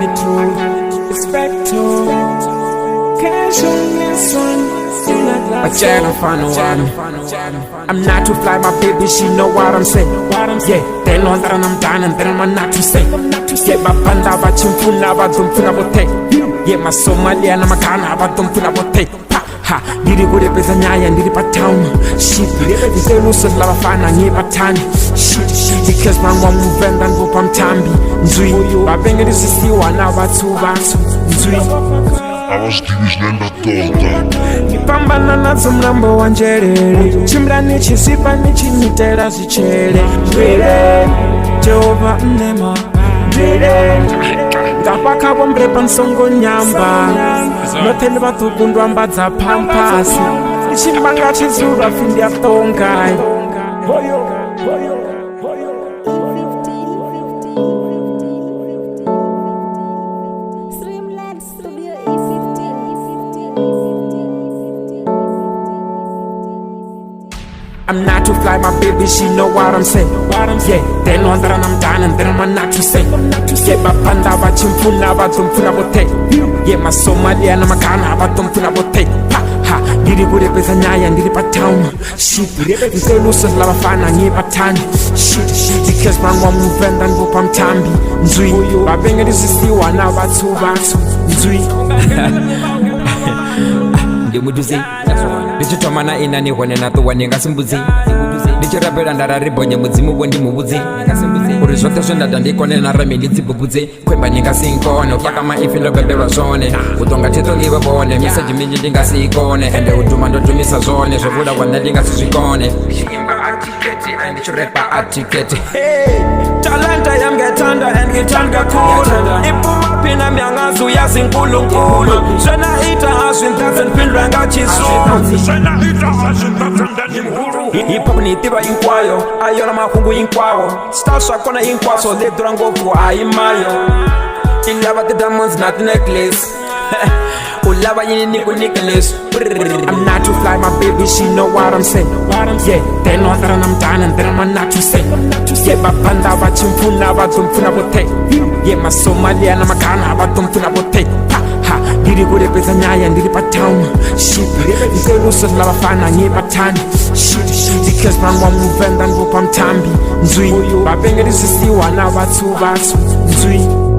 the truth. Respect to cash on this one. But Jennifer, no one. I'm not to fly, my baby, she know what I'm saying. Yeah, they know that I'm done and then I'm not to say. Yeah, my panda, but chimpuna, but don't put up. Yeah, my Somalia, and my Ghana, but don't put up. Ha, did it go to NYAYA and did it by town? Shit, they lose a lot of fun and near Batani. Shit, because my one move and then go from Tambi. Zui, I bring it is still one hour, 2 hours. Zui. I was using that torta. Nipambana nazo mlambo wa njerere. Chimla nichi sipa nichi nitera zichere. Drele, Jehova mnema. Drele, ngapaka wambre nsongo nyamba. Nothele batu kundwa mbaza pampasi. Ichimbanga chizura findi ya tongai. I'm not to fly, my baby, she know what I'm saying. Yeah, they know that I'm done and then I'm not to say. Yeah, my panda, but chimpuna, but don't put up. Yeah, my Somalia, and my Ghana, but don't put up. Ha, did it go to NYAYA and did it by town? Shit, they lose a lot of fun and near Batani. Shit, because my one move and then go from Tambi. Zui, I bring it is still 1 hour, 2 hours. Zui. Ndichitomana ina nihone nathuwa ningasimbuzi ndichirapera ndararibonye mudzimu bo ndimubudzi uri zvote zvendada ndikone narame ndidzibhubhudze kwemba ndingasinkone ufaka maifi ndobebelwa zvone kutonga cheto iwe bone meseji minji ndingasiikone ende udhuma ndotumisa zvone zvovuda kwanda ndingasizvikone ndichiimba atiketi andichirepa atiketi talanta yamngethanda and ngithanda kakhulu iphuma myangazo yazinkulunkulu shana ita aswintatha ndipindwa ngachisulu shana ita aswintatha ndimhulu hip hop ni tiva inkwayo ayona mahungu inkwawo style swakona inkwaso ledura ngopfu ayimayo ilava the diamonds not necklace ulava yini niku necklace. I'm not to fly, my baby, she know what I'm saying. Yeah, they know that I'm done and then I'm not to say. Yeah, my panda, but chimpuna, but don't put up. Yeah, my Somalia, and my Ghana, but don't put up. Ha, did it go to NYAYA and did it by town? Shit, they lose a lot of fun and near Batani. Shit, because my one move and then go from Tambi. Zui, I bring it is still 1 hour, 2 hours. Zui.